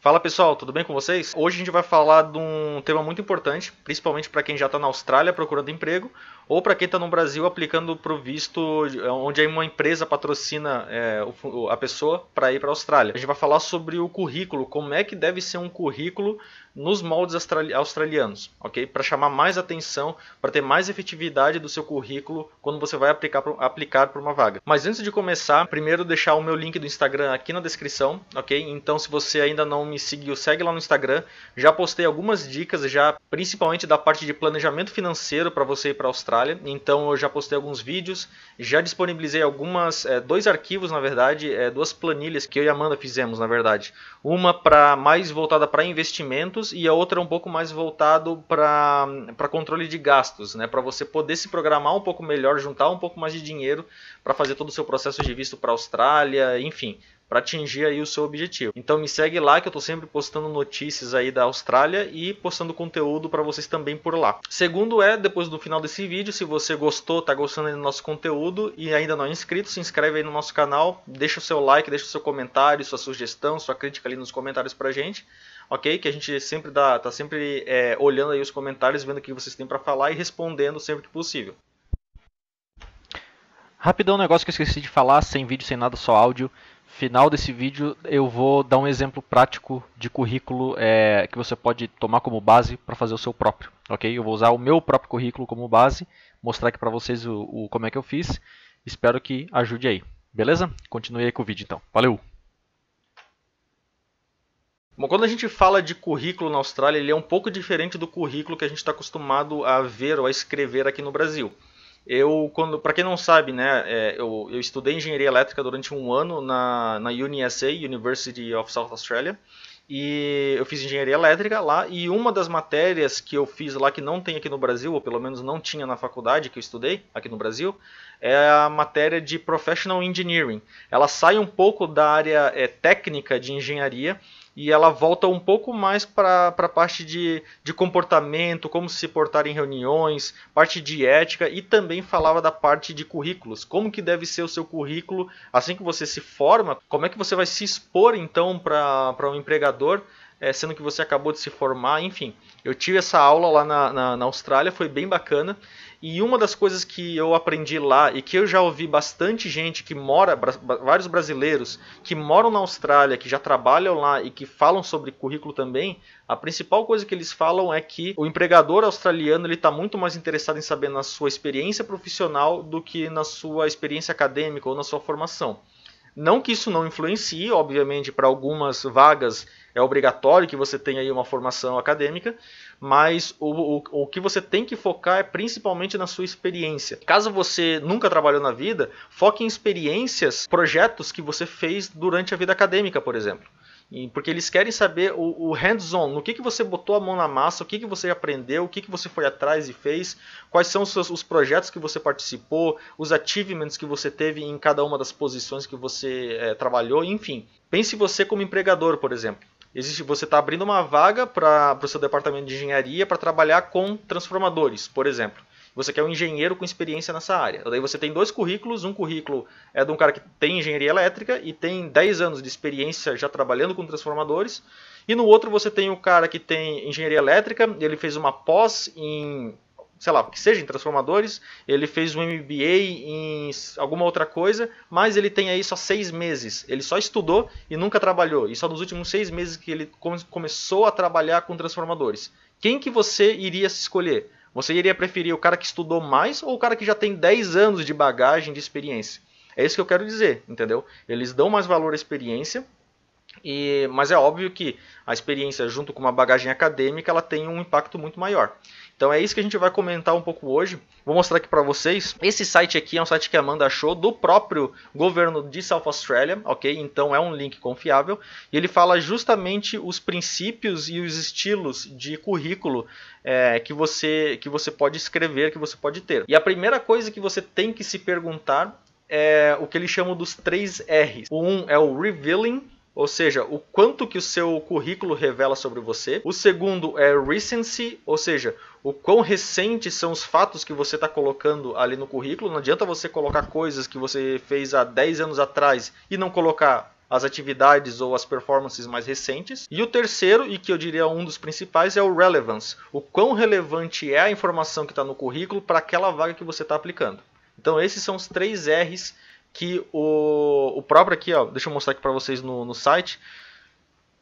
Fala pessoal, tudo bem com vocês? Hoje a gente vai falar de um tema muito importante, principalmente para quem já está na Austrália procurando emprego ou para quem está no Brasil aplicando para o visto, onde uma empresa patrocina a pessoa para ir para a Austrália. A gente vai falar sobre o currículo, como é que deve ser um currículo nos moldes australianos, ok? Para chamar mais atenção, para ter mais efetividade do seu currículo quando você vai aplicar para uma vaga. Mas antes de começar, primeiro deixar o meu link do Instagram aqui na descrição, ok? Então se você ainda não me seguiu, segue lá no Instagram. Já postei algumas dicas, já principalmente da parte de planejamento financeiro para você ir para a Austrália. Então eu já postei alguns vídeos, já disponibilizei dois arquivos na verdade, duas planilhas que eu e a Amanda fizemos na verdade. Uma mais voltada para investimentos e a outra um pouco mais voltado para controle de gastos, né? Para você poder se programar um pouco melhor, juntar um pouco mais de dinheiro para fazer todo o seu processo de visto para a Austrália, enfim, para atingir aí o seu objetivo. Então me segue lá que eu estou sempre postando notícias aí da Austrália e postando conteúdo para vocês também por lá. Segundo depois do final desse vídeo, se você gostou, está gostando do nosso conteúdo e ainda não é inscrito, se inscreve aí no nosso canal, deixa o seu like, deixa o seu comentário, sua sugestão, sua crítica ali nos comentários pra gente. Ok? Que a gente sempre tá sempre olhando aí os comentários, vendo o que vocês têm para falar e respondendo sempre que possível. Rapidão, negócio que eu esqueci de falar, sem vídeo, sem nada, só áudio. Final desse vídeo eu vou dar um exemplo prático de currículo que você pode tomar como base para fazer o seu próprio, ok? Eu vou usar o meu próprio currículo como base, mostrar aqui para vocês como é que eu fiz. Espero que ajude aí, beleza? Continue aí com o vídeo então. Valeu! Bom, quando a gente fala de currículo na Austrália, ele é um pouco diferente do currículo que a gente está acostumado a ver ou a escrever aqui no Brasil. Para quem não sabe, né, eu estudei engenharia elétrica durante um ano na UniSA, University of South Australia, e eu fiz engenharia elétrica lá, e uma das matérias que eu fiz lá que não tem aqui no Brasil, ou pelo menos não tinha na faculdade que eu estudei aqui no Brasil, é a matéria de Professional Engineering. Ela sai um pouco da área técnica de engenharia e ela volta um pouco mais para a parte de comportamento, como se portar em reuniões, parte de ética, e também falava da parte de currículos, como que deve ser o seu currículo assim que você se forma, como é que você vai se expor então para um empregador, sendo que você acabou de se formar, enfim. Eu tive essa aula lá na Austrália, foi bem bacana. E uma das coisas que eu aprendi lá e que eu já ouvi bastante gente que mora, vários brasileiros que moram na Austrália, que já trabalham lá e que falam sobre currículo também, a principal coisa que eles falam é que o empregador australiano está muito mais interessado em saber na sua experiência profissional do que na sua experiência acadêmica ou na sua formação. Não que isso não influencie, obviamente, para algumas vagas é obrigatório que você tenha aí uma formação acadêmica, mas o que você tem que focar é principalmente na sua experiência. Caso você nunca trabalhou na vida, foque em experiências, projetos que você fez durante a vida acadêmica, por exemplo. Porque eles querem saber o hands-on, no que você botou a mão na massa, o que você aprendeu, o que você foi atrás e fez, quais são os projetos que você participou, os achievements que você teve em cada uma das posições que você trabalhou, enfim. Pense você como empregador, por exemplo. Você está abrindo uma vaga para o seu departamento de engenharia para trabalhar com transformadores, por exemplo. Você quer um engenheiro com experiência nessa área. Daí você tem dois currículos, um currículo é de um cara que tem engenharia elétrica e tem 10 anos de experiência já trabalhando com transformadores, e no outro você tem o cara que tem engenharia elétrica, ele fez uma pós em, sei lá, que seja em transformadores, ele fez um MBA em alguma outra coisa, mas ele tem aí só 6 meses. Ele só estudou e nunca trabalhou. E só nos últimos 6 meses que ele começou a trabalhar com transformadores. Quem que você iria se escolher? Você iria preferir o cara que estudou mais ou o cara que já tem 10 anos de bagagem, de experiência? É isso que eu quero dizer, entendeu? Eles dão mais valor à experiência, mas é óbvio que a experiência junto com uma bagagem acadêmica ela tem um impacto muito maior. Então é isso que a gente vai comentar um pouco hoje. Vou mostrar aqui para vocês. Esse site aqui é um site que a Amanda achou do próprio governo de South Australia, ok? Então é um link confiável. E ele fala justamente os princípios e os estilos de currículo que você pode escrever, que você pode ter. E a primeira coisa que você tem que se perguntar é o que eles chamam dos 3 R's. O 1 é o revealing, ou seja, o quanto que o seu currículo revela sobre você. O segundo é recency, ou seja, o quão recentes são os fatos que você está colocando ali no currículo. Não adianta você colocar coisas que você fez há 10 anos atrás e não colocar as atividades ou as performances mais recentes. E o terceiro, e que eu diria um dos principais, é o relevance. O quão relevante é a informação que está no currículo para aquela vaga que você está aplicando. Então esses são os 3 R's que o próprio aqui, ó, deixa eu mostrar aqui para vocês no site,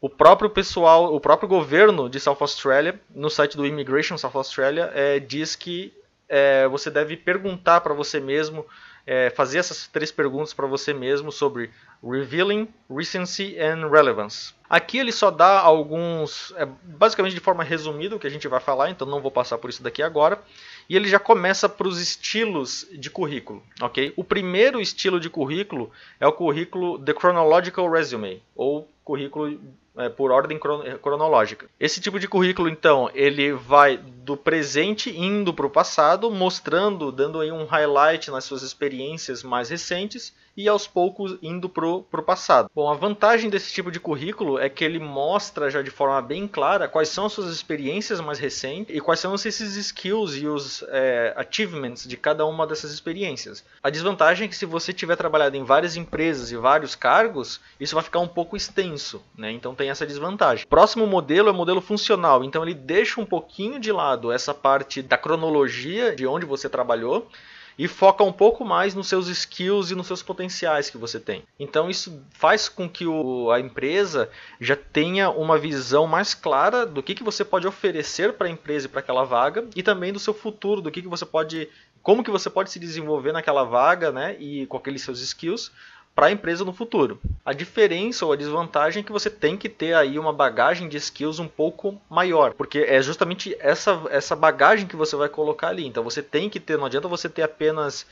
o próprio pessoal, o próprio governo de South Australia, no site do Immigration South Australia, diz que você deve perguntar para você mesmo, fazer essas 3 perguntas para você mesmo sobre Revealing, Recency and Relevance. Aqui ele só dá alguns, basicamente de forma resumida o que a gente vai falar, então não vou passar por isso daqui agora. E ele já começa para os estilos de currículo, ok? O primeiro estilo de currículo é o currículo The Chronological Resume, ou currículo por ordem cronológica. Esse tipo de currículo, então, ele vai do presente indo para o passado, mostrando, dando aí um highlight nas suas experiências mais recentes e aos poucos indo para o passado. Bom, a vantagem desse tipo de currículo é que ele mostra já de forma bem clara quais são as suas experiências mais recentes e quais são esses skills e os achievements de cada uma dessas experiências. A desvantagem é que se você tiver trabalhado em várias empresas e vários cargos, isso vai ficar um pouco extenso, né? Então tem essa desvantagem. O próximo modelo é o modelo funcional, então ele deixa um pouquinho de lado essa parte da cronologia de onde você trabalhou e foca um pouco mais nos seus skills e nos seus potenciais que você tem. Então isso faz com que a empresa já tenha uma visão mais clara do que você pode oferecer para a empresa e para aquela vaga, e também do seu futuro, do que você pode, como que você pode se desenvolver naquela vaga, né, e com aqueles seus skills para a empresa no futuro. A diferença ou a desvantagem é que você tem que ter aí uma bagagem de skills um pouco maior, porque é justamente essa bagagem que você vai colocar ali. Então você tem que ter, não adianta você ter apenas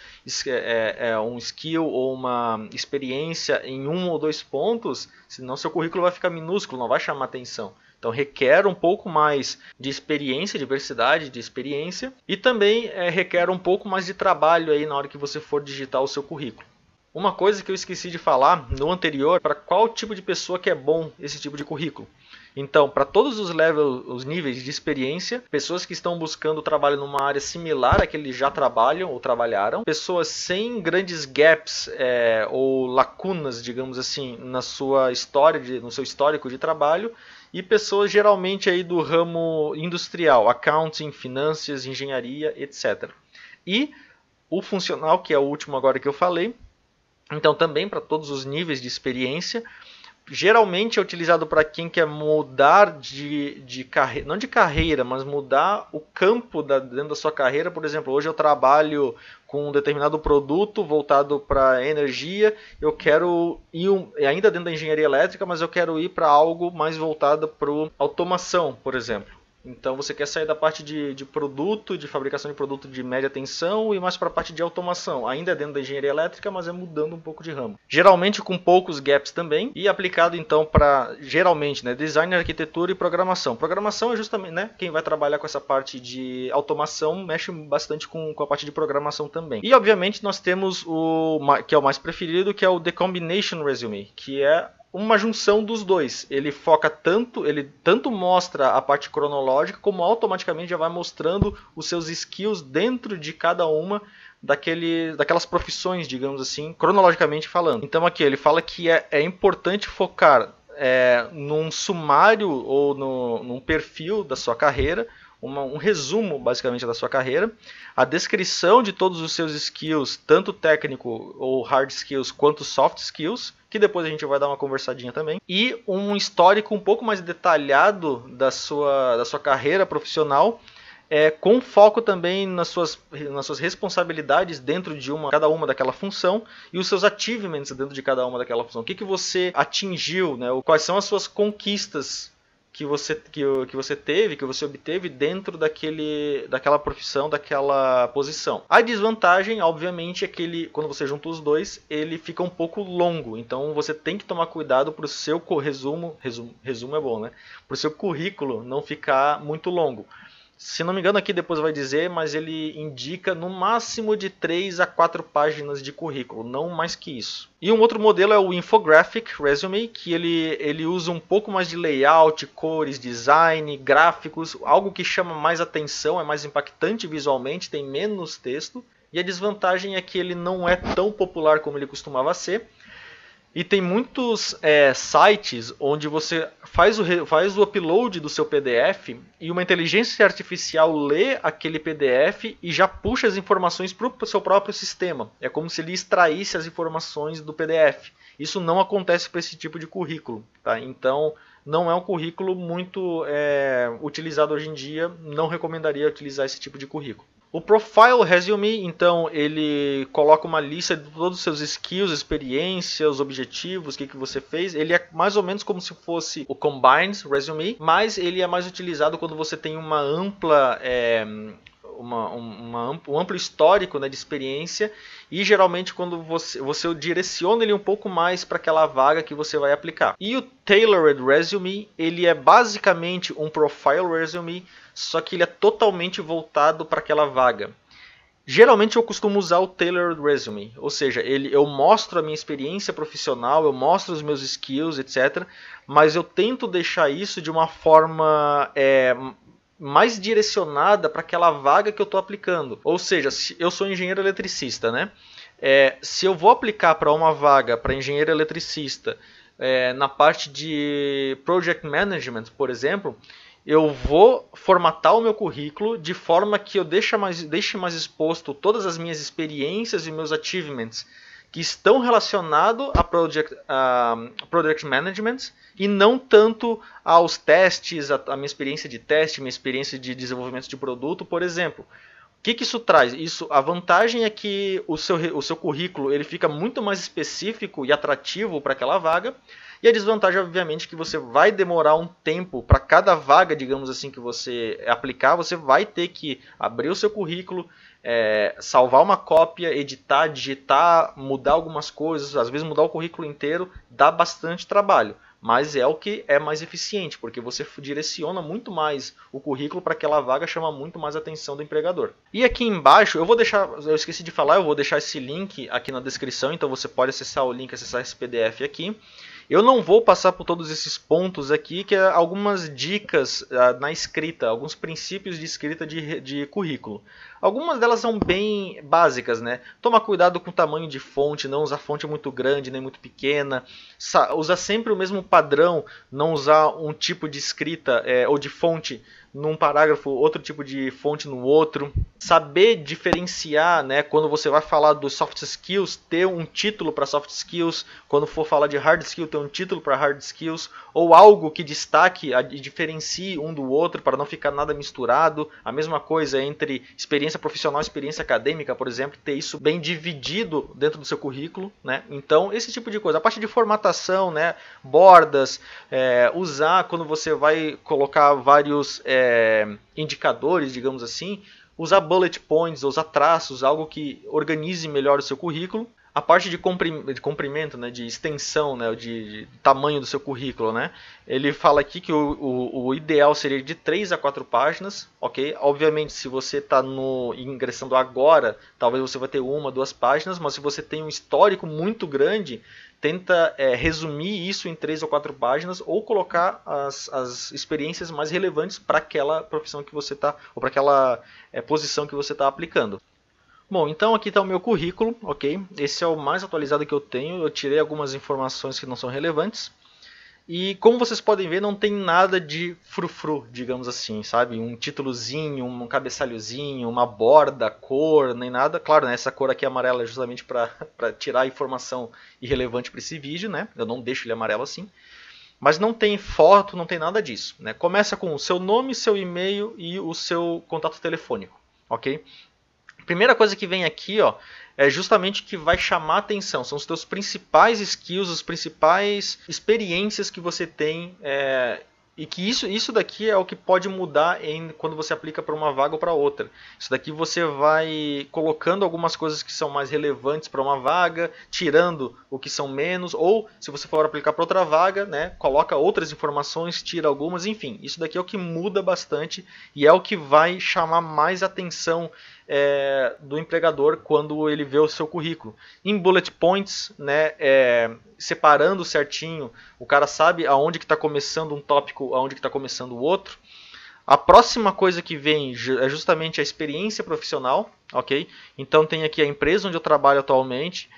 um skill ou uma experiência em 1 ou 2 pontos, senão seu currículo vai ficar minúsculo, não vai chamar atenção. Então requer um pouco mais de experiência, diversidade de experiência, e também requer um pouco mais de trabalho aí na hora que você for digitar o seu currículo. Uma coisa que eu esqueci de falar no anterior, para qual tipo de pessoa que é bom esse tipo de currículo. Então, para todos os levels, os níveis de experiência, pessoas que estão buscando trabalho numa área similar à que eles já trabalham ou trabalharam, pessoas sem grandes gaps ou lacunas, digamos assim, na sua história, no seu histórico de trabalho, e pessoas geralmente aí do ramo industrial, accounting, finanças, engenharia, etc. E o funcional, que é o último agora que eu falei, então também para todos os níveis de experiência, geralmente é utilizado para quem quer mudar de carreira, não de carreira, mas mudar o campo dentro da sua carreira. Por exemplo, hoje eu trabalho com um determinado produto voltado para energia, eu quero ir ainda dentro da engenharia elétrica, mas eu quero ir para algo mais voltado para automação, por exemplo. Então você quer sair da parte de produto, de fabricação de produto de média tensão e mais para a parte de automação. Ainda é dentro da engenharia elétrica, mas é mudando um pouco de ramo. Geralmente com poucos gaps também e aplicado então para, geralmente, né, design, arquitetura e programação. Programação é justamente, né, quem vai trabalhar com essa parte de automação mexe bastante com a parte de programação também. E obviamente nós temos que é o mais preferido, que é o The Combination Resume, que é uma junção dos dois. Ele tanto mostra a parte cronológica, como automaticamente já vai mostrando os seus skills dentro de cada uma daquelas profissões, digamos assim, cronologicamente falando. Então aqui ele fala que é importante focar num sumário ou num perfil da sua carreira, um resumo basicamente da sua carreira, a descrição de todos os seus skills, tanto técnico ou hard skills quanto soft skills, que depois a gente vai dar uma conversadinha também, e um histórico um pouco mais detalhado da sua carreira profissional, com foco também nas suas responsabilidades dentro de cada uma daquela função e os seus achievements dentro de cada uma daquela função. O que você atingiu, né? Quais são as suas conquistas que você teve, que você obteve dentro daquela profissão, daquela posição. A desvantagem, obviamente, é que quando você junta os dois, ele fica um pouco longo. Então você tem que tomar cuidado para o seu resumo é bom, né? Para o seu currículo não ficar muito longo. Se não me engano aqui depois vai dizer, mas ele indica no máximo de 3 a 4 páginas de currículo, não mais que isso. E um outro modelo é o Infographic Resume, que ele usa um pouco mais de layout, cores, design, gráficos, algo que chama mais atenção, é mais impactante visualmente, tem menos texto. E a desvantagem é que ele não é tão popular como ele costumava ser. E tem muitos sites onde você faz o upload do seu PDF e uma inteligência artificial lê aquele PDF e já puxa as informações para o seu próprio sistema. É como se ele extraísse as informações do PDF. Isso não acontece para esse tipo de currículo. Tá? Então, não é um currículo muito utilizado hoje em dia. Não recomendaria utilizar esse tipo de currículo. O Profile Resume, então, ele coloca uma lista de todos os seus skills, experiências, objetivos, o que você fez. Ele é mais ou menos como se fosse o Combined Resume, mas ele é mais utilizado quando você tem uma ampla... um amplo histórico, né, de experiência, e geralmente quando você direciona ele um pouco mais para aquela vaga que você vai aplicar. E o Tailored Resume, ele é basicamente um Profile Resume, só que ele é totalmente voltado para aquela vaga. Geralmente eu costumo usar o Tailored Resume, ou seja, eu mostro a minha experiência profissional, eu mostro os meus skills, etc. Mas eu tento deixar isso de uma forma mais direcionada para aquela vaga que eu estou aplicando. Ou seja, se eu sou engenheiro eletricista, né? Se eu vou aplicar para uma vaga para engenheiro eletricista na parte de Project Management, por exemplo, eu vou formatar o meu currículo de forma que eu deixe mais exposto todas as minhas experiências e meus achievements que estão relacionados a Project Management e não tanto aos testes, a minha experiência de teste, minha experiência de desenvolvimento de produto, por exemplo. O que isso traz? A vantagem é que o seu currículo ele fica muito mais específico e atrativo para aquela vaga. E a desvantagem, obviamente, é que você vai demorar um tempo para cada vaga, digamos assim, que você aplicar. Você vai ter que abrir o seu currículo, salvar uma cópia, editar, digitar, mudar algumas coisas, às vezes mudar o currículo inteiro, dá bastante trabalho. Mas é o que é mais eficiente, porque você direciona muito mais o currículo para aquela vaga, chama muito mais a atenção do empregador. E aqui embaixo, eu esqueci de falar, eu vou deixar esse link aqui na descrição, então você pode acessar o link, acessar esse PDF aqui. Eu não vou passar por todos esses pontos aqui, que é algumas dicas na escrita, alguns princípios de escrita de currículo. Algumas delas são bem básicas, né? Toma cuidado com o tamanho de fonte, não usar fonte muito grande nem muito pequena. Usar sempre o mesmo padrão, não usar um tipo de escrita ou de fonte num parágrafo, outro tipo de fonte no outro. Saber diferenciar, né, quando você vai falar dos soft skills, ter um título para soft skills. Quando for falar de hard skill, ter um título para hard skills. Ou algo que destaque e diferencie um do outro para não ficar nada misturado. A mesma coisa entre experiência profissional e experiência acadêmica, por exemplo. Ter isso bem dividido dentro do seu currículo, né? Então, esse tipo de coisa. A parte de formatação, né, bordas, usar quando você vai colocar vários indicadores, digamos assim, usar bullet points, usar traços, algo que organize melhor o seu currículo. A parte de comprimento, né, de extensão, né, de tamanho do seu currículo, né, ele fala aqui que o ideal seria de 3 a 4 páginas, ok? Obviamente, se você está ingressando agora, talvez você vai ter 1, 2 páginas, mas se você tem um histórico muito grande, tenta resumir isso em 3 ou 4 páginas ou colocar as experiências mais relevantes para aquela profissão que você está, ou para aquela posição que você está aplicando. Bom, então aqui está o meu currículo, ok? Esse é o mais atualizado que eu tenho. Eu tirei algumas informações que não são relevantes. E como vocês podem ver, não tem nada de frufru, digamos assim, sabe? Um títulozinho, um cabeçalhozinho, uma borda, cor, nem nada. Claro, né, essa cor aqui é amarela justamente para tirar a informação irrelevante para esse vídeo, né? Eu não deixo ele amarelo assim. Mas não tem foto, não tem nada disso, né? Começa com o seu nome, seu e-mail e o seu contato telefônico, ok? Primeira coisa que vem aqui, ó, é justamente o que vai chamar a atenção. São os teus principais skills, as principais experiências que você tem. E que isso daqui é o que pode mudar quando você aplica para uma vaga ou para outra. Isso daqui você vai colocando algumas coisas que são mais relevantes para uma vaga, tirando o que são menos, ou se você for aplicar para outra vaga, né, coloca outras informações, tira algumas, enfim. Isso daqui é o que muda bastante e é o que vai chamar mais atenção do empregador quando ele vê o seu currículo. Em bullet points, né, separando certinho, o cara sabe aonde que está começando um tópico, aonde que está começando o outro. A próxima coisa que vem é justamente a experiência profissional, ok? Então tem aqui a empresa onde eu trabalho atualmente,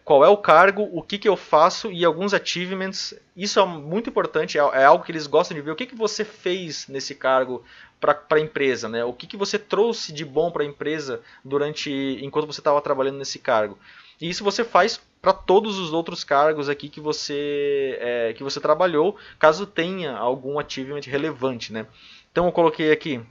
qual é o cargo, o que eu faço e alguns achievements. Isso é muito importante, é algo que eles gostam de ver. O que você fez nesse cargo para a empresa, né? O que você trouxe de bom para a empresa enquanto você estava trabalhando nesse cargo. E isso você faz para todos os outros cargos aqui que você trabalhou, caso tenha algum achievement relevante, né? Então eu coloquei aqui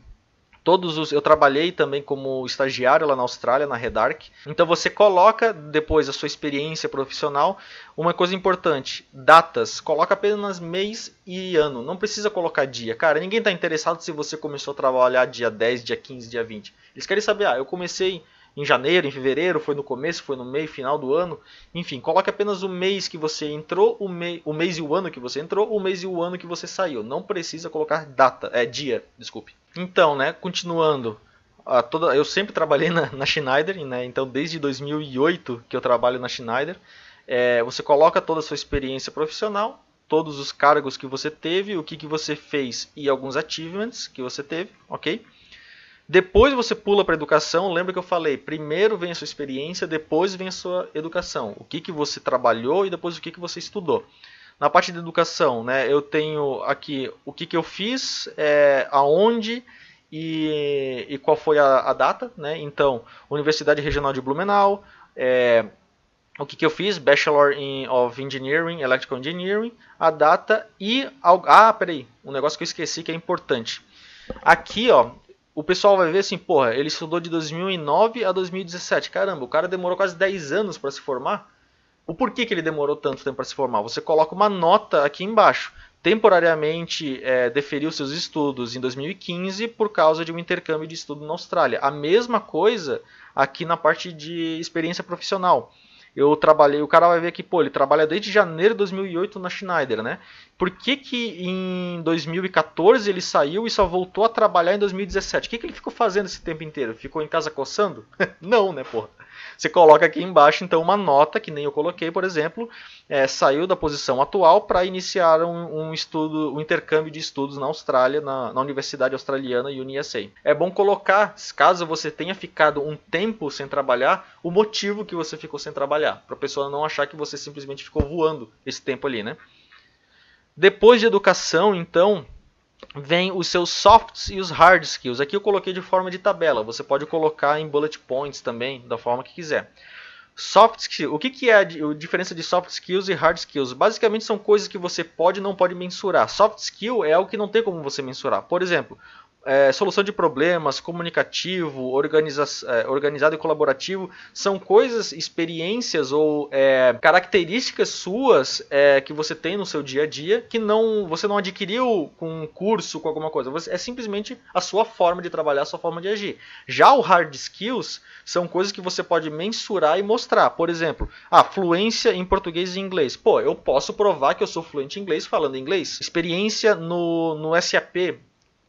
eu trabalhei também como estagiário lá na Austrália, na Redarc. Então você coloca depois a sua experiência profissional. Uma coisa importante, datas, coloca apenas mês e ano, não precisa colocar dia. Cara, ninguém está interessado se você começou a trabalhar dia 10, dia 15, dia 20. Eles querem saber, eu comecei em janeiro, em fevereiro, foi no começo, foi no meio, final do ano. Enfim, coloque apenas o mês que você entrou, o mês e o ano que você entrou, o mês e o ano que você saiu. Não precisa colocar dia, desculpe. Então, né, continuando. Eu sempre trabalhei na Schneider, né, então desde 2008 que eu trabalho na Schneider. Você coloca toda a sua experiência profissional, todos os cargos que você teve, o que você fez e alguns achievements que você teve, ok? Depois você pula para a educação. Lembra que eu falei, primeiro vem a sua experiência, depois vem a sua educação. O que você trabalhou e depois o que você estudou. Na parte de educação, né, eu tenho aqui o que eu fiz, aonde e qual foi a data. Né? Então, Universidade Regional de Blumenau, o que eu fiz, Bachelor of Engineering, Electrical Engineering, a data e... peraí, um negócio que eu esqueci que é importante. Aqui, o pessoal vai ver assim, porra, ele estudou de 2009 a 2017. Caramba, o cara demorou quase 10 anos para se formar. O porquê que ele demorou tanto tempo para se formar? Você coloca uma nota aqui embaixo. Temporariamente deferiu seus estudos em 2015 por causa de um intercâmbio de estudo na Austrália. A mesma coisa aqui na parte de experiência profissional. O cara vai ver aqui, ele trabalha desde janeiro de 2008 na Schneider, né? Por que em 2014 ele saiu e só voltou a trabalhar em 2017? O que ele ficou fazendo esse tempo inteiro? Ficou em casa coçando? Não, né, porra? Você coloca aqui embaixo, então, uma nota, que nem eu coloquei, por exemplo, saiu da posição atual para iniciar um intercâmbio de estudos na Austrália, na Universidade Australiana UniSA. É bom colocar, caso você tenha ficado um tempo sem trabalhar, o motivo que você ficou sem trabalhar, para a pessoa não achar que você simplesmente ficou voando esse tempo ali, né? Depois de educação, então, vem os seus softs e os hard skills. Aqui eu coloquei de forma de tabela. Você pode colocar em bullet points também, da forma que quiser. Soft skills. O que é a diferença de soft skills e hard skills? Basicamente são coisas que você pode e não pode mensurar. Soft skill é algo que não tem como você mensurar. Por exemplo, solução de problemas, comunicativo, organizado e colaborativo, são coisas, experiências ou características suas que você tem no seu dia a dia que você não adquiriu com um curso, com alguma coisa. É simplesmente a sua forma de trabalhar, a sua forma de agir. Já o hard skills são coisas que você pode mensurar e mostrar. Por exemplo, fluência em português e inglês. Eu posso provar que eu sou fluente em inglês falando inglês. Experiência no SAP.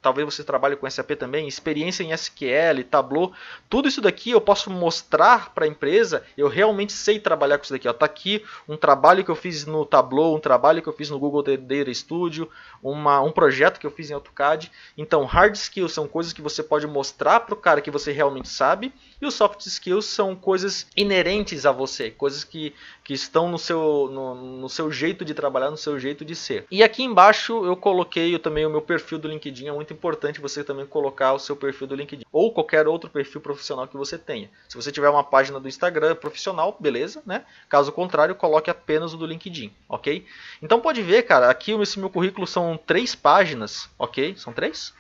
Talvez você trabalhe com SAP também, experiência em SQL, Tableau, tudo isso daqui eu posso mostrar para a empresa, eu realmente sei trabalhar com isso daqui. Está aqui um trabalho que eu fiz no Tableau, um trabalho que eu fiz no Google Data Studio, um projeto que eu fiz em AutoCAD. Então, hard skills são coisas que você pode mostrar para o cara que você realmente sabe, e os soft skills são coisas inerentes a você, coisas que estão no seu jeito de trabalhar, no seu jeito de ser. E aqui embaixo eu coloquei também o meu perfil do LinkedIn. É muito importante você também colocar o seu perfil do LinkedIn ou qualquer outro perfil profissional que você tenha. Se você tiver uma página do Instagram profissional, beleza, né? Caso contrário, coloque apenas o do LinkedIn, ok? Então pode ver, cara, aqui esse meu currículo são 3 páginas, ok? São 3?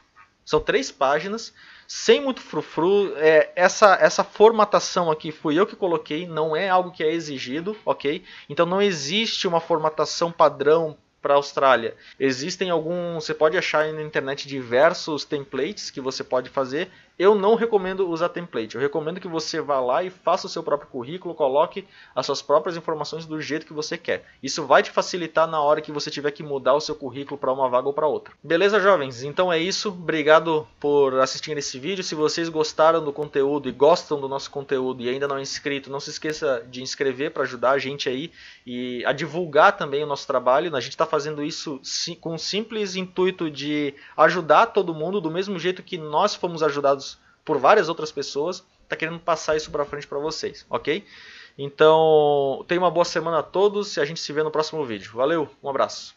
São 3 páginas, sem muito frufru. Essa formatação aqui fui eu que coloquei, não é algo que é exigido, ok? Então não existe uma formatação padrão para a Austrália. Existem você pode achar na internet diversos templates que você pode fazer. Eu não recomendo usar template. Eu recomendo que você vá lá e faça o seu próprio currículo, coloque as suas próprias informações do jeito que você quer. Isso vai te facilitar na hora que você tiver que mudar o seu currículo para uma vaga ou para outra. Beleza, jovens? Então é isso. Obrigado por assistir esse vídeo. Se vocês gostaram do conteúdo e gostam do nosso conteúdo e ainda não é inscrito, não se esqueça de inscrever para ajudar a gente aí e a divulgar também o nosso trabalho. A gente está fazendo isso com o simples intuito de ajudar todo mundo do mesmo jeito que nós fomos ajudados por várias outras pessoas. Está querendo passar isso para frente para vocês, ok? Então, tenha uma boa semana a todos e a gente se vê no próximo vídeo. Valeu, um abraço.